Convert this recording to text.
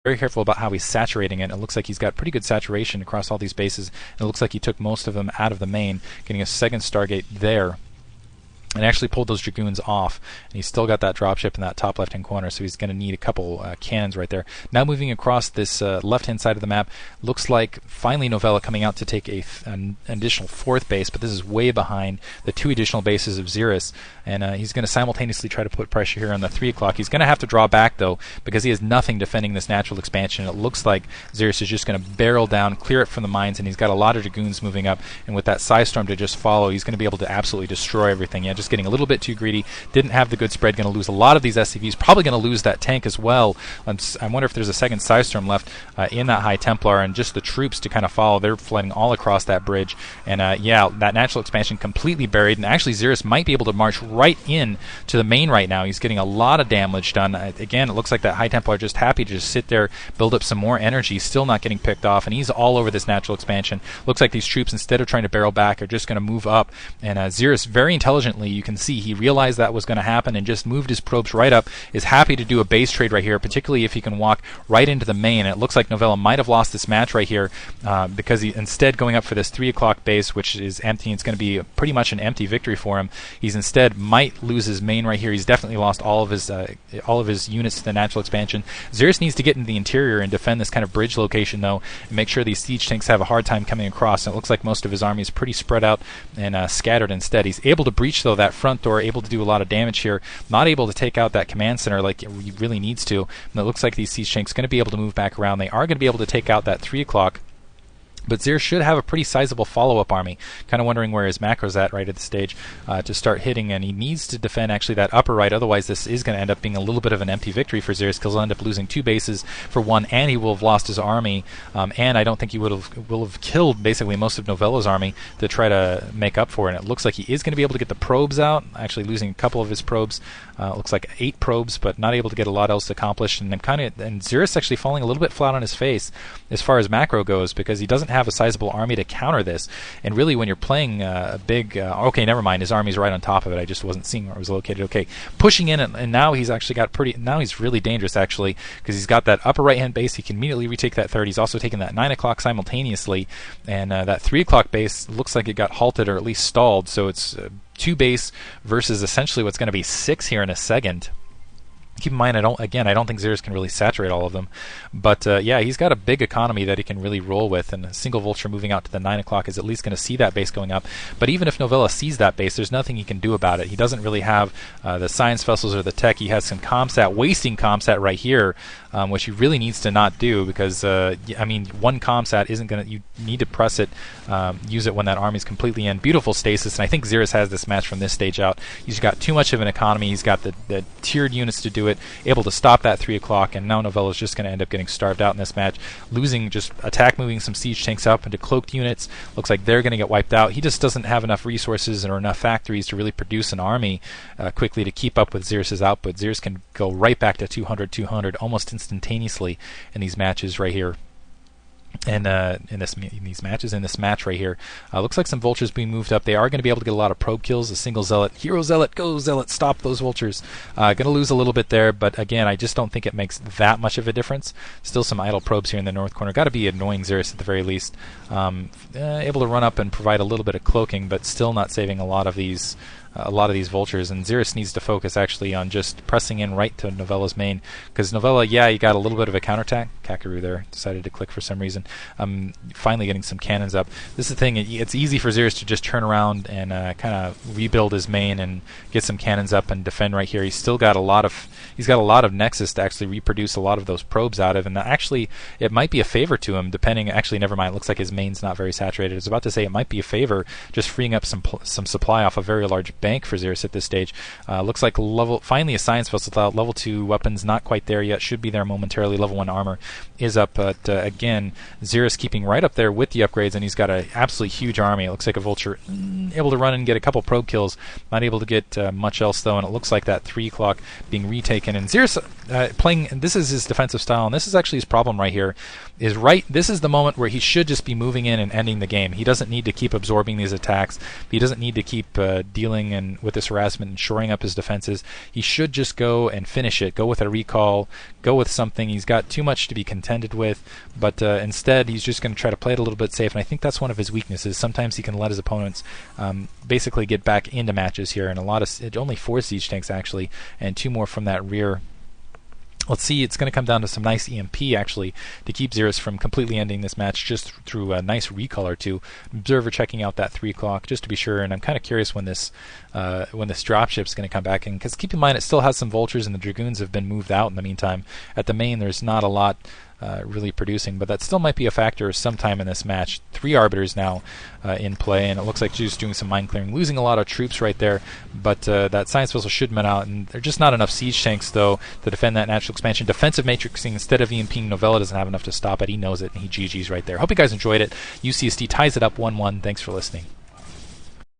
very careful about how he's saturating it. It looks like he's got pretty good saturation across all these bases. It looks like he took most of them out of the main, getting a second Stargate there. And actually pulled those Dragoons off. And he's still got that dropship in that top left-hand corner, so he's going to need a couple cannons right there. Now moving across this left-hand side of the map, looks like finally Novella coming out to take an additional fourth base, but this is way behind the two additional bases of Xeris. And he's going to simultaneously try to put pressure here on the 3 o'clock. He's going to have to draw back, though, because he has nothing defending this natural expansion. It looks like Xeris is just going to barrel down, clear it from the mines, and he's got a lot of Dragoons moving up. And with that Psystorm to just follow, he's going to be able to absolutely destroy everything. Yeah, just getting a little bit too greedy, didn't have the good spread, going to lose a lot of these SCVs, probably going to lose that tank as well. I wonder if there's a second Psystorm left in that High Templar, and just the troops to kind of follow. They're flooding all across that bridge, and yeah, that natural expansion completely buried, and actually Xeris might be able to march right in to the main right now. He's getting a lot of damage done. Again, it looks like that High Templar just happy to just sit there, build up some more energy, still not getting picked off, and he's all over this natural expansion. Looks like these troops, instead of trying to barrel back, are just going to move up, and Xeris, very intelligently, you can see he realized that was going to happen and just moved his probes right up, is happy to do a base trade right here, particularly if he can walk right into the main. And it looks like Novella might have lost this match right here because he instead going up for this 3 o'clock base, which is empty. It's going to be pretty much an empty victory for him. He's instead might lose his main right here. He's definitely lost all of his units to the natural expansion. Xeris needs to get into the interior and defend this kind of bridge location, though, and make sure these siege tanks have a hard time coming across. And it looks like most of his army is pretty spread out and scattered instead. He's able to breach, though, that front door, able to do a lot of damage here, not able to take out that command center like he really needs to. And it looks like these siege tanks are going to be able to move back around. They are going to be able to take out that 3 o'clock. But Xeris should have a pretty sizable follow-up army. Kind of wondering where his macro's at right at this stage to start hitting, and he needs to defend actually that upper right. Otherwise, this is going to end up being a little bit of an empty victory for Xeris, because he'll end up losing 2 bases for 1, and he will have lost his army. And I don't think he will have killed basically most of Novella's army to try to make up for it. And it looks like he is going to be able to get the probes out, actually losing a couple of his probes. Looks like 8 probes, but not able to get a lot else accomplished. And Xeris actually falling a little bit flat on his face as far as macro goes, because he doesn't have a sizable army to counter this. And really, when you're playing a big okay, never mind, his army's right on top of it. I just wasn't seeing where it was located. Okay, pushing in, and now he's actually got now he's really dangerous actually, because he's got that upper right hand base. He can immediately retake that third. He's also taking that 9 o'clock simultaneously, and that 3 o'clock base looks like it got halted or at least stalled, so it's 2 base versus essentially what's going to be 6 here in a second. Keep in mind, I don't think Xeris can really saturate all of them. But yeah, he's got a big economy that he can really roll with, and a single vulture moving out to the 9 o'clock is at least going to see that base going up. But even if Novella sees that base, there's nothing he can do about it. He doesn't really have the science vessels or the tech. He has some comsat, wasting comsat right here, which he really needs to not do, because I mean, 1 comsat isn't going to, you need to press it, use it when that army's completely in. Beautiful stasis, and I think Xeris has this match from this stage out. He's got too much of an economy. He's got the tiered units to do it, able to stop that 3 o'clock, and now Novella's just going to end up getting starved out in this match, losing just attack moving some siege tanks up into cloaked units. Looks like they're going to get wiped out. He just doesn't have enough resources or enough factories to really produce an army quickly to keep up with Xeris' output. Xeris can go right back to 200 almost instantaneously in these matches right here. And in these matches, in this match right here, looks like some vultures being moved up. They are going to be able to get a lot of probe kills. A single zealot, hero zealot, go zealot, stop those vultures. Going to lose a little bit there, but again, I just don't think it makes that much of a difference. Still some idle probes here in the north corner. Got to be annoying Xeris at the very least. Able to run up and provide a little bit of cloaking, but still not saving a lot of these vultures, and Xeris needs to focus actually on just pressing in right to Novella's main, because Novella, yeah, you got a little bit of a counterattack. Kakaru there decided to click for some reason. Finally getting some cannons up. This is the thing, it's easy for Xeris to just turn around and kind of rebuild his main and get some cannons up and defend right here. He's still got a lot of nexus to actually reproduce a lot of those probes out of, and actually it might be a favor to him, depending, actually never mind, it looks like his main's not very saturated. I was about to say it might be a favor just freeing up some supply off a very large bank for Xeris at this stage. Looks like finally a science vessel without level 2 weapons, not quite there yet, should be there momentarily. Level 1 armor is up, but again, Xeris keeping right up there with the upgrades, and he's got an absolutely huge army. It looks like a vulture able to run and get a couple probe kills, not able to get much else though, and it looks like that 3 o'clock being retaken, and Xeris playing, this is his defensive style, and this is actually his problem right here, this is the moment where he should just be moving in and ending the game. He doesn't need to keep absorbing these attacks. He doesn't need to keep dealing pushing and with this harassment and shoring up his defenses. He should just go and finish it. Go with a recall. Go with something. He's got too much to be contended with, but instead he's just going to try to play it a little bit safe, and I think that's one of his weaknesses. Sometimes he can let his opponents basically get back into matches here, and only 4 siege tanks actually, and 2 more from that rear. Let's see, it's going to come down to some nice EMP, actually, to keep Xeris from completely ending this match just through a nice recall or 2. Observer checking out that 3 o'clock, just to be sure, and I'm kind of curious when this dropship is going to come back in, because keep in mind it still has some vultures, and the Dragoons have been moved out in the meantime. At the main, there's not a lot really producing, but that still might be a factor sometime in this match. 3 arbiters now in play, and it looks like she's doing some mine clearing, losing a lot of troops right there, but that science vessel should win out, and there's just not enough siege tanks though to defend that natural expansion. Defensive matrixing instead of EMPing Novella doesn't have enough to stop it. He knows it, and he GG's right there. Hope you guys enjoyed it. UCSD ties it up 1-1. Thanks for listening.